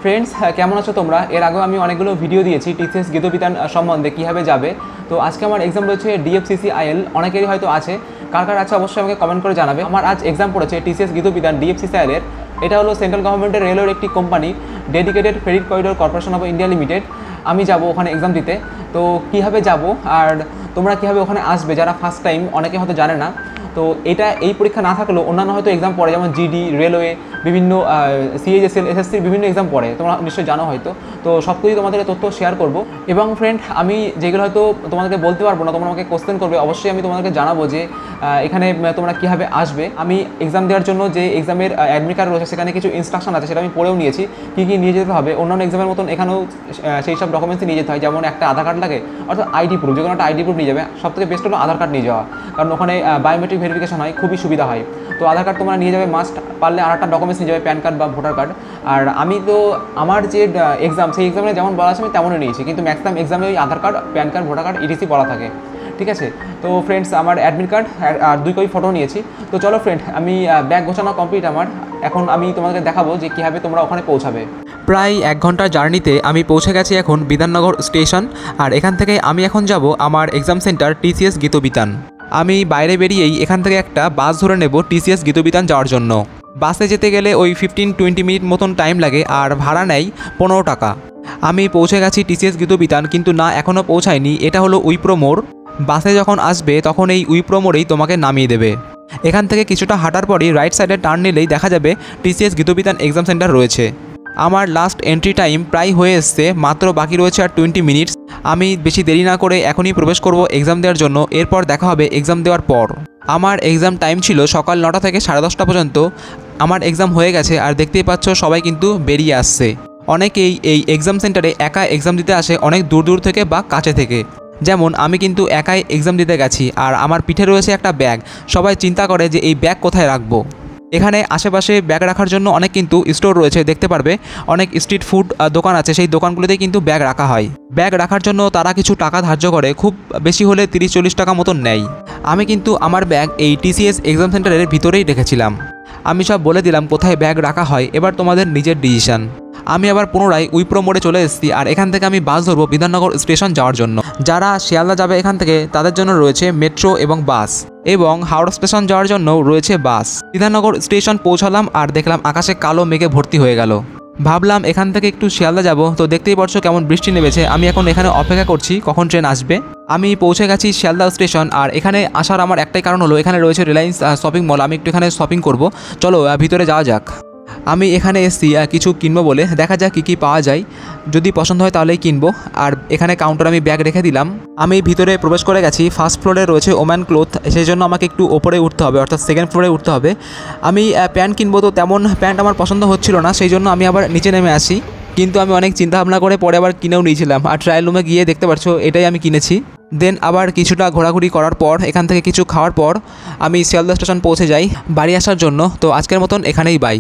Friends, কেমন আছো তোমরা? এর আগেও আমি অনেকগুলো ভিডিও দিয়েছি টিসিএস গীতবিতান সম্বন্ধে কীভাবে যাবে। তো আজকে আমার এক্সাম রয়েছে ডিএফসিসিআইএল। অনেকেরই হয়তো আছে, কার কার আছে অবশ্যই আমাকে কমেন্ট করে জানাবে। আমার আজ এক্সাম পড়েছে টিসিএস গীতবিতান ডিএফসিসিআইএল-এর। এটা হলো সেন্ট্রাল গভর্নমেন্টের রেলের একটি company, dedicated freight corridor corporation of India limited. আমি যাব ওখানে এক্সাম দিতে। তো কীভাবে যাব আর তোমরা কীভাবে ওখানে আসবে, যারা ফার্স্ট টাইম, অনেকে হয়তো জানে না। তো এই পরীক্ষা না থাকলেও অন্যান্য হয়তো এক্সাম পড়ে, যেমন জিডি, রেলওয়ে, বিভিন্ন সিএইচএসএল, এসএসসির বিভিন্ন এক্সাম পড়ে, তোমরা নিশ্চয়ই জানো হয়তো। তো সব কিছুই তোমাদের তথ্য শেয়ার করব। এবং ফ্রেন্ড, আমি যেগুলো হয়তো তোমাদেরকে বলতে পারবো না, তোমরা আমাকে কোশ্চেন করবে, অবশ্যই আমি তোমাদেরকে জানাবো যে এখানে তোমরা কীভাবে আসবে। আমি এক্সাম দেওয়ার জন্য যে এক্সামের অ্যাডমিট কার্ড রয়েছে, সেখানে কিছু ইনস্ট্রাকশন আছে, সেটা আমি পড়েও নিয়েছি, কী কী নিয়ে যেতে হবে। অন্যান্য এক্সামের মতন এখানেও সেই সব ডকুমেন্টসই নিয়ে যেতে হয়, যেমন একটা আধার কার্ড লাগে, অর্থাৎ আইডি প্রুফ, যে কোনো একটা আইডি প্রুফ নিয়ে যাবে। সবথেকে বেস্ট হলো আধার কার্ড নিয়ে যাওয়া, কারণ ওখানে বায়োমেট্রিক ভেরিফিকেশন হয়, খুবই সুবিধা হয়। তো আধার কার্ড তোমরা নিয়ে যাবে মাস্ট, পারলে আর একটা ডকুমেন্টস নিয়ে যাবে, প্যান কার্ড বা ভোটার কার্ড। আর আমি তো আমার যে এক্সাম, সেই এক্সামে যেমন বলা আছে আমি তেমনই নিয়েছি, কিন্তু ম্যাক্সিমাম এক্সামে ওই Aadhaar card, PAN card, voter card, ETC বলা থাকে। ঠিক আছে? তো ফ্রেন্ডস, আমার অ্যাডমিট কার্ড আর 2 কপি ফটো নিয়েছি। তো চলো ফ্রেন্ড, আমি ব্যাগ গোছানো কমপ্লিট আমার। এখন আমি তোমাদের দেখাবো যে কীভাবে তোমরা ওখানে পৌঁছাবে। প্রায় 1 ঘন্টার জার্নিতে আমি পৌঁছে গেছি এখন বিধাননগর স্টেশন। আর এখান থেকে আমি এখন যাব আমার এক্সাম সেন্টার টিসিএস গীতবিতান। আমি বাইরে বেরিয়েই এখান থেকে একটা বাস ধরে নেব টিসিএস গীতবিতান যাওয়ার জন্য। বাসে যেতে গেলে ওই 15-20 মিনিট মতন টাইম লাগে, আর ভাড়া নেয় 15 টাকা। আমি পৌঁছে গেছি টিসিএস গীতবিতান, কিন্তু না, এখনও পৌঁছায়নি। এটা হলো উইপ্রো মোড়। বাসে যখন আসবে তখন এই উইপ্রো মোড়েই তোমাকে নামিয়ে দেবে। এখান থেকে কিছুটা হাঁটার পরই রাইট সাইডে টার্ন নিলেই দেখা যাবে টিসিএস গীতবিতান এক্সাম সেন্টার রয়েছে। আমার লাস্ট এন্ট্রি টাইম প্রায় হয়ে এসছে, মাত্র বাকি রয়েছে আর 20 মিনিটস। আমি বেশি দেরি না করে এখনই প্রবেশ করব এক্সাম দেওয়ার জন্য। এরপর দেখা হবে এক্সাম দেওয়ার পর। আমার এক্সাম টাইম ছিল সকাল 9টা থেকে 10:30 পর্যন্ত। আমার এক্সাম হয়ে গেছে, আর দেখতেই পাচ্ছ সবাই কিন্তু বেরিয়ে আসছে। অনেকেই এই এক্সাম সেন্টারে একা এক্সাম দিতে আসে, অনেক দূর দূর থেকে বা কাছে থেকে। যেমন আমি কিন্তু একাই এক্সাম দিতে গেছি, আর আমার পিঠে রয়েছে একটা ব্যাগ। সবাই চিন্তা করে যে এই ব্যাগ কোথায় রাখবো। এখানে আশেপাশে ব্যাগ রাখার জন্য অনেক কিন্তু স্টোর রয়েছে, দেখতে পারবে। অনেক স্ট্রিট ফুড দোকান আছে, সেই দোকানগুলোতেই কিন্তু ব্যাগ রাখা হয়। ব্যাগ রাখার জন্য তারা কিছু টাকা ধার্য করে, খুব বেশি হলে 30-40 টাকা মতন নেয়। আমি কিন্তু আমার ব্যাগ এই টিসিএস এক্সাম সেন্টারের ভিতরেই রেখেছিলাম। আমি সব বলে দিলাম কোথায় ব্যাগ রাখা হয়, এবার তোমাদের নিজের ডিসিশন। আমি আবার পুনরায় উইপ্রো মোড়ে চলে এসেছি, আর এখান থেকে আমি বাস ধরবো বিধাননগর স্টেশন যাওয়ার জন্য। যারা শিয়ালদা যাবে এখান থেকে, তাদের জন্য রয়েছে মেট্রো এবং বাস, এবং হাওড়া স্টেশন যাওয়ার জন্য রয়েছে বাস। বিধাননগর স্টেশন পৌঁছালাম, আর দেখলাম আকাশে কালো মেঘে ভর্তি হয়ে গেল। ভাবলাম এখান থেকে একটু শিয়ালদা যাব, তো দেখতেই পারছো কেমন বৃষ্টি নেমেছে। আমি এখন এখানে অপেক্ষা করছি কখন ট্রেন আসবে। আমি পৌঁছে গেছি শিয়ালদা স্টেশন, আর এখানে আসার আমার একটাই কারণ হলো, এখানে রয়েছে রিলায়েন্স শপিং মল। আমি একটু এখানে শপিং করব। চলো ভিতরে যাওয়া যাক। আমি এখানে এসেছি কিছু কিনবো বলে, দেখা যাক কী পাওয়া যায়। যদি পছন্দ হয় তাহলেই কিনবো। আর এখানে কাউন্টারে আমি ব্যাগ রেখে দিলাম। আমি ভিতরে প্রবেশ করে গেছি। ফার্স্ট ফ্লোরে রয়েছে ওম্যান ক্লোথ, সেই জন্য আমাকে একটু ওপরে উঠতে হবে, অর্থাৎ সেকেন্ড ফ্লোরে উঠতে হবে। আমি প্যান্ট কিনবো, তো তেমন প্যান্ট আমার পছন্দ হচ্ছিল না, সেই জন্য আমি আবার নিচে নেমে আসি। কিন্তু আমি অনেক চিন্তাভাবনা করে পরে আবার কিনেও নিয়েছিলাম, আর ট্রায়াল রুমে গিয়ে দেখতে পাচ্ছ এটাই আমি কিনেছি। দেন আবার কিছুটা ঘোরাঘুরি করার পর, এখান থেকে কিছু খাওয়ার পর আমি শিয়ালদা স্টেশন পৌঁছে যাই বাড়ি আসার জন্য। তো আজকের মতন এখানেই বাই।